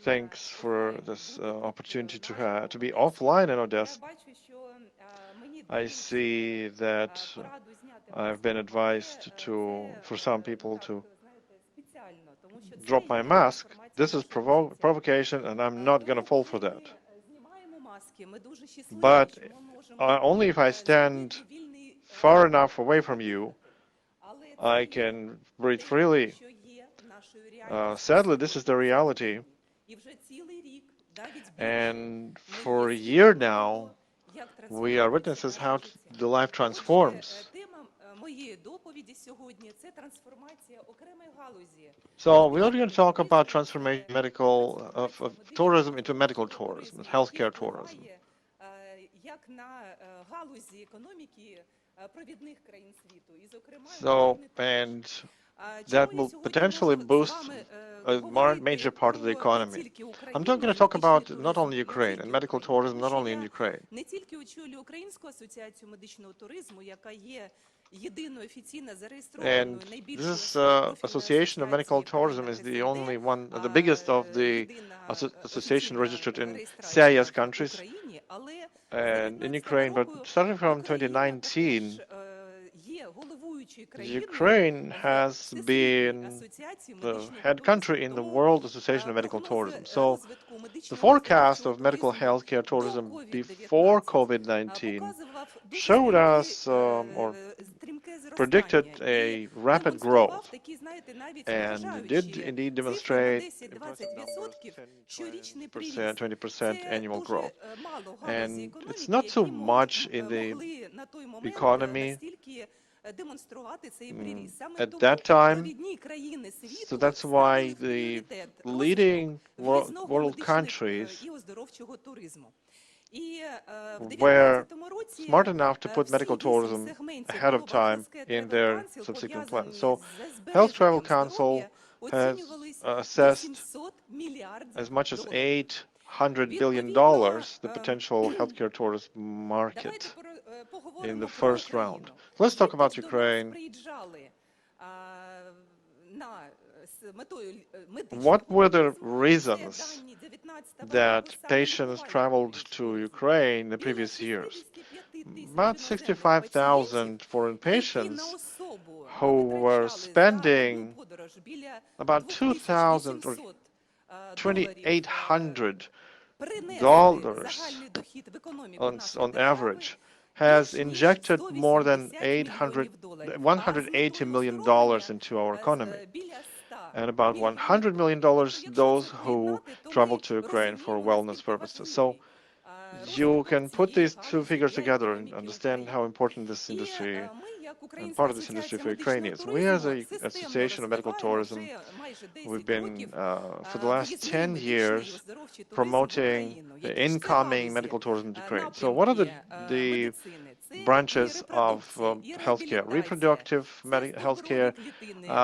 Thanks for this opportunity to be offline in Odessa. I see that I've been advised for some people to drop my mask. This is provocation, and I'm not going to fall for that. But only if I stand far enough away from you, I can breathe freely. Sadly, this is the reality. And for a year now, we are witnesses how the life transforms. So we are going to talk about transformation of tourism into medical tourism, healthcare tourism. So, and that will potentially boost a major part of the economy. I'm going to talk about not only Ukraine and medical tourism, not only in Ukraine. And this Association of Medical Tourism is the only one, the biggest of the association registered in CIS countries and in Ukraine. But starting from 2019, Ukraine has been the head country in the World Association of Medical Tourism. So the forecast of medical healthcare tourism before COVID-19 showed us or predicted a rapid growth, and did indeed demonstrate impressive numbers, 10%, 20% annual growth. And it's not so much in the economy at that time. So that's why the leading world countries were smart enough to put medical tourism ahead of time in their subsequent plans. So Health Travel Council has assessed as much as $800 billion the potential healthcare tourism market in the first round. Let's talk about Ukraine. What were the reasons that patients traveled to Ukraine the previous years? About 65,000 foreign patients who were spending about $2,000 or $2,800 on average has injected more than $180 million into our economy, and about $100 million those who travel to Ukraine for wellness purposes. So you can put these two figures together and understand how important this industry and part of this industry for Ukraine is. We, as an Association of Medical Tourism, we've been for the last 10 years promoting the incoming medical tourism to Ukraine. So what are the branches of healthcare? Reproductive healthcare,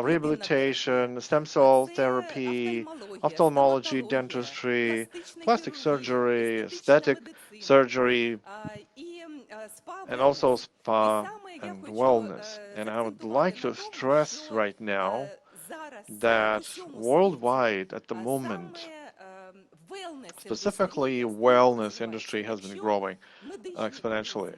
rehabilitation, stem cell therapy, ophthalmology, dentistry, plastic surgery, aesthetic surgery, and also spa and wellness. And I would like to stress right now that worldwide at the moment, specifically wellness industry has been growing exponentially.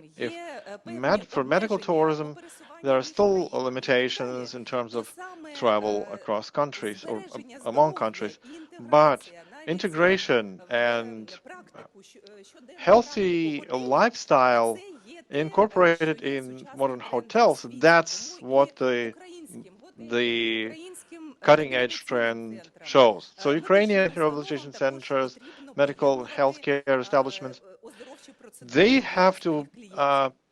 For medical tourism, there are still limitations in terms of travel across countries or among countries, but integration and healthy lifestyle incorporated in modern hotels, that's what the cutting-edge trend shows. So Ukrainian rehabilitation centers, medical healthcare establishments, they have to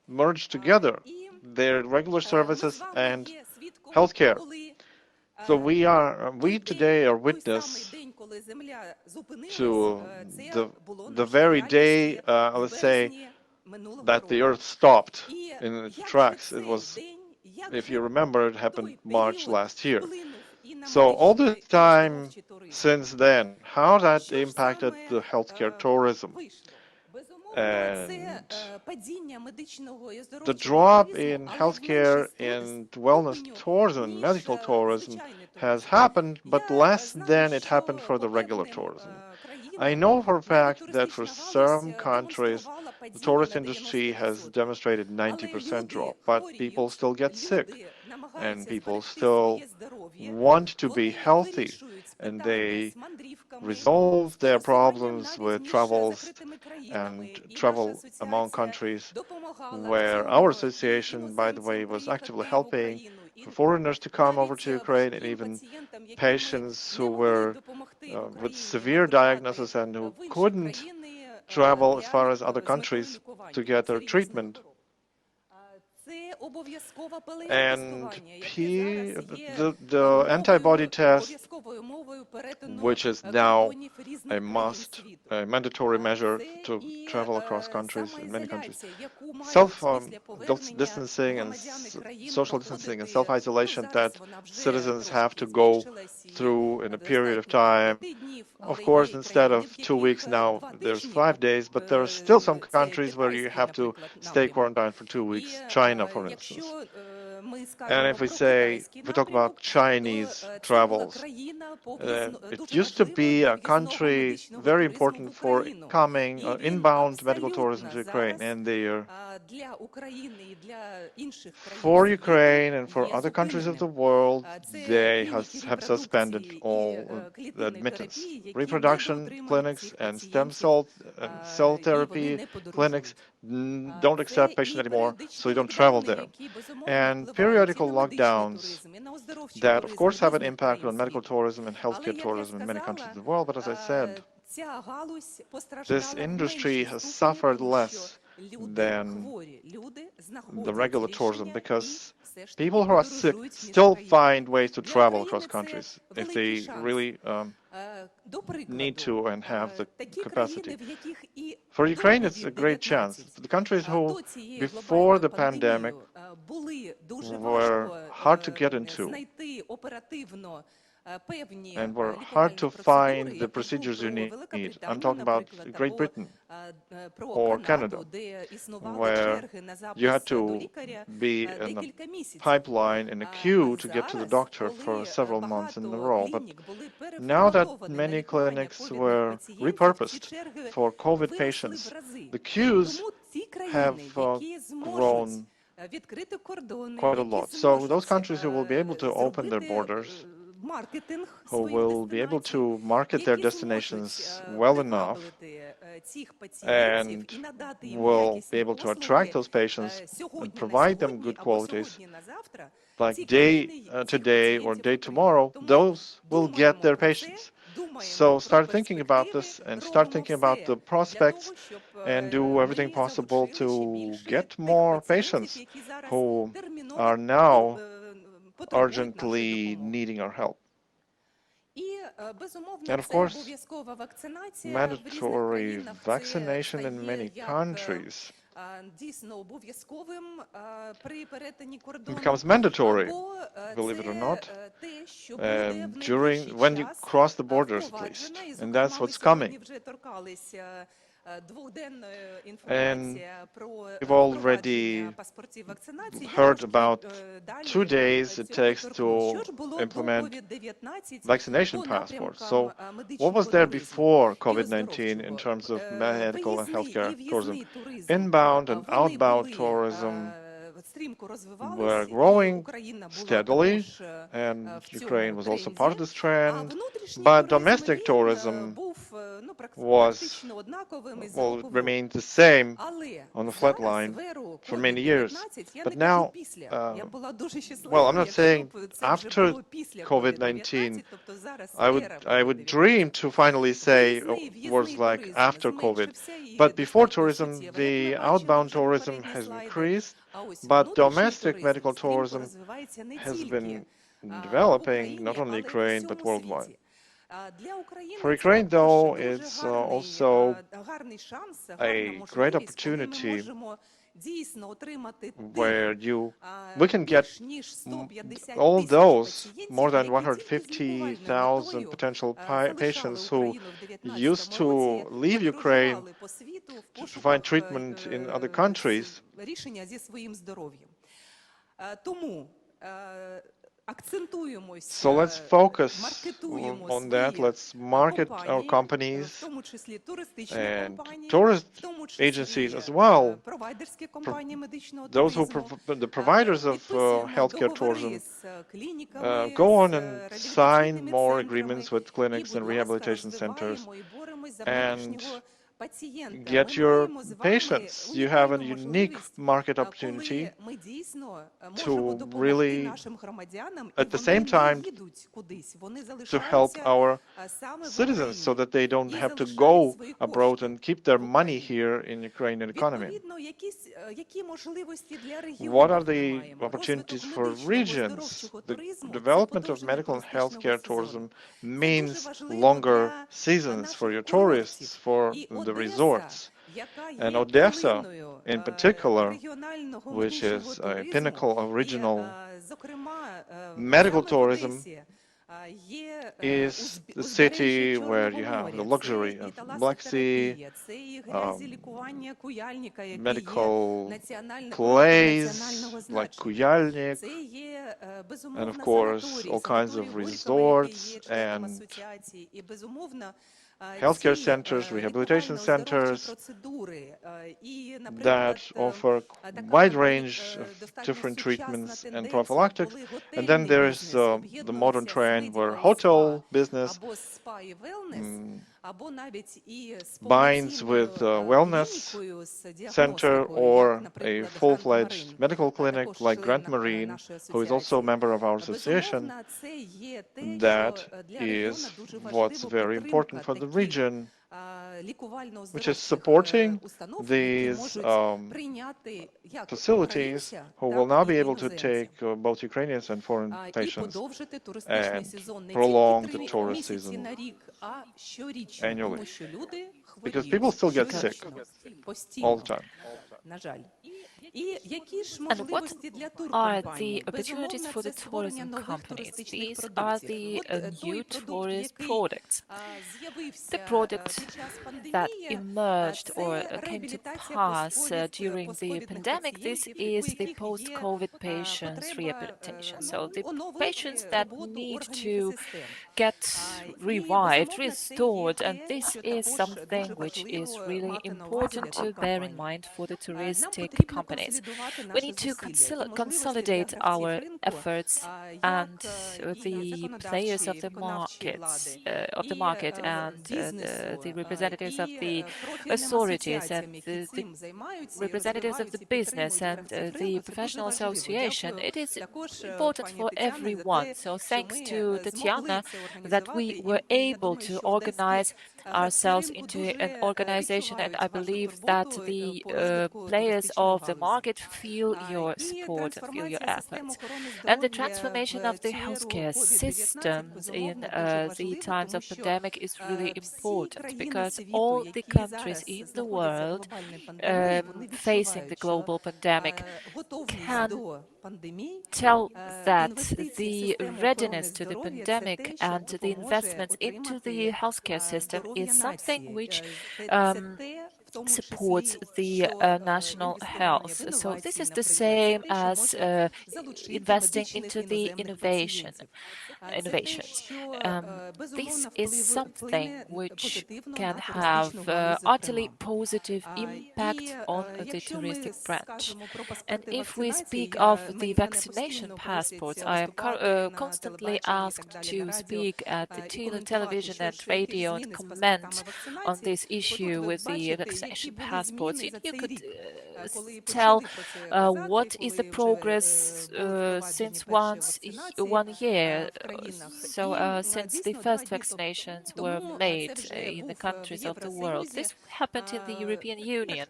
merge together their regular services and healthcare. So we today are witness to the very day, let's say, that the Earth stopped in its tracks. It was, if you remember, it happened March last year. So all the time since then, how that impacted the healthcare tourism? And the drop in healthcare and wellness tourism, medical tourism, has happened, but less than it happened for the regular tourism. I know for a fact that for some countries, the tourist industry has demonstrated 90% drop, but people still get sick, and people still want to be healthy, and they resolve their problems with travels and travel among countries where our association, by the way, was actively helping for foreigners to come over to Ukraine, and even patients who were with severe diagnosis and who couldn't travel as far as other countries to get their treatment. And the antibody test, which is now a must, a mandatory measure to travel across countries, in many countries. Self-distancing and social distancing and self-isolation that citizens have to go through in a period of time. Of course, instead of 2 weeks now, there's 5 days, but there are still some countries where you have to stay quarantined for 2 weeks. China, for instance. And if we talk about Chinese travels, it used to be a country very important for incoming, inbound medical tourism to Ukraine, and for Ukraine and for other countries of the world, they have suspended all admittance. Reproduction clinics and stem cell therapy clinics don't accept patients anymore, so you don't travel there. And periodical lockdowns that, of course, have an impact on medical tourism and healthcare tourism in many countries of the world. But as I said, this industry has suffered less than the regular tourism because people who are sick still find ways to travel across countries if they really need to and have the capacity. For Ukraine, it's a great chance. The countries who, before the pandemic, were hard to get into and were hard to find the procedures you need. I'm talking about Great Britain or Canada, where you had to be in a pipeline in a queue to get to the doctor for several months in a row. But now that many clinics were repurposed for COVID patients, the queues have grown quite a lot. So those countries who will be able to open their borders, who will be able to market their destinations well enough and will be able to attract those patients and provide them good qualities, like day today or day tomorrow, those will get their patients. So start thinking about this and start thinking about the prospects and do everything possible to get more patients who are now urgently needing our help. And of course, mandatory vaccination in many countries becomes mandatory, believe it or not, when you cross the borders at least. And that's what's coming. And we've already heard about 2 days it takes to implement vaccination passports. So what was there before COVID-19 in terms of medical and healthcare tourism? Inbound and outbound tourism were growing steadily, and Ukraine was also part of this trend, but domestic tourism remained the same on the flat line for many years. But now, I'm not saying after COVID-19, I would dream to finally say words like after COVID. But before tourism, the outbound tourism has increased, but domestic medical tourism has been developing, not only Ukraine, but worldwide. For Ukraine, though, it's also a great opportunity where we can get all those more than 150,000 potential patients who used to leave Ukraine to find treatment in other countries. So let's focus on that. Let's market our companies and tourist agencies as well. Those who the providers of healthcare tourism go on and sign more agreements with clinics and rehabilitation centers and get your patients. You have a unique market opportunity to really, at the same time, to help our citizens so that they don't have to go abroad and keep their money here in Ukrainian economy. What are the opportunities for regions? The development of medical and healthcare tourism means longer seasons for your tourists, for the resorts. And Odessa, in particular, which is a pinnacle of regional medical tourism, is the city where you have the luxury of Black Sea, medical plays like Kuyalnik, and of course all kinds of resorts and healthcare centers, rehabilitation centers that offer a wide range of different treatments and prophylactics. And then there is the modern trend where hotel business binds with a wellness center or a full-fledged medical clinic like Grand Marine, who is also a member of our association. That is what's very important for the region, which is supporting these facilities who will now be able to take both Ukrainians and foreign patients and prolong the tourist season annually. Because people still get sick all the time. And what are the opportunities for the tourism companies? These are the new tourist products. The products that emerged or came to pass during the pandemic, this is the post-COVID patients rehabilitation. So the patients that need to get revived, restored, and this is something which is really important to bear in mind for the touristic companies. We need to consolidate our efforts, and the players of the markets, and the representatives of the authorities and the representatives of the business and the professional association. It is important for everyone. So thanks to Tatiana that we were able to organize ourselves into an organization, and I believe that the players of the market feel your support and feel your efforts. And the transformation of the healthcare systems in the times of pandemic is really important, because all the countries in the world facing the global pandemic can tell that the readiness to the pandemic and the investments into the healthcare system is something which supports the national health. So this is the same as investing into the innovations. This is something which can have utterly positive impact on the touristic branch. And if we speak of the vaccination passports, I am constantly asked to speak at the television and radio and comment on this issue with the vaccination passports. You could tell what is the progress since 1 year. So since the first vaccinations were made in the countries of the world. This happened in the European Union.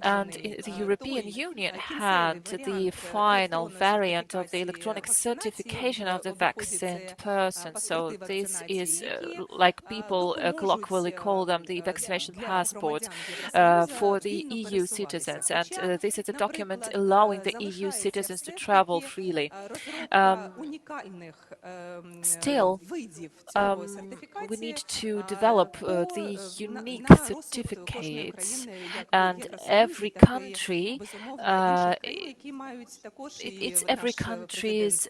And the European Union had the final variant of the electronic certification of the vaccinated person. So this is like people colloquially call them the vaccination passport. passport for the EU citizens, and this is a document allowing the EU citizens to travel freely. Still, we need to develop the unique certificates, and every country, it's every country's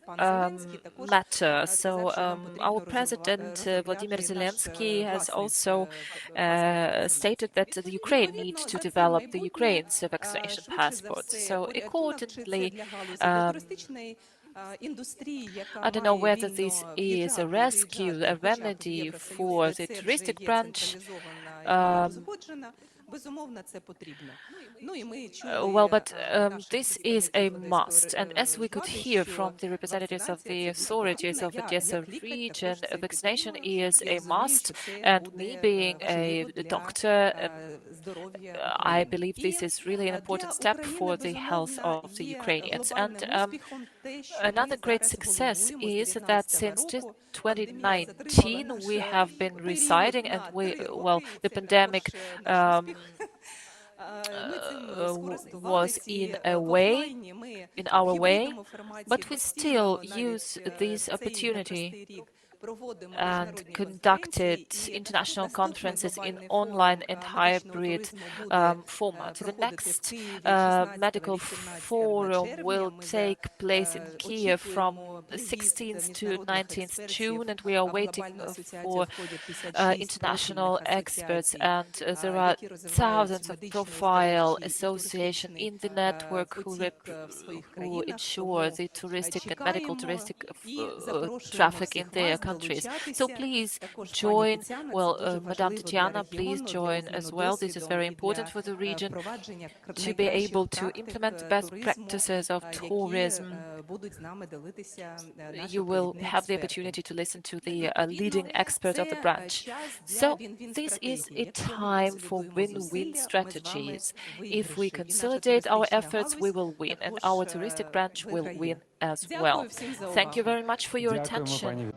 matter. So our President Vladimir Zelensky has also stated that the Ukraine needs to develop the Ukraine's vaccination passports. So accordingly, I don't know whether this is a rescue, a remedy for the touristic branch. Well, but this is a must. And as we could hear from the representatives of the authorities of Odessa region, vaccination is a must. And me being a doctor, I believe this is really an important step for the health of the Ukrainians. And another great success is that since 2019 we have been residing, and the pandemic was in our way, but we still use this opportunity and conducted international conferences in online and hybrid format. The next medical forum will take place in Kiev from 16th to 19th June, and we are waiting for international experts, and there are thousands of profile associations in the network who ensure the touristic and medical touristic traffic in their countries. So please join. Well, Madame Tatiana, please join as well. This is very important for the region to be able to implement the best practices of tourism. You will have the opportunity to listen to the leading expert of the branch. So this is a time for win-win strategies. If we consolidate our efforts, we will win, and our touristic branch will win as well. Thank you very much for your attention.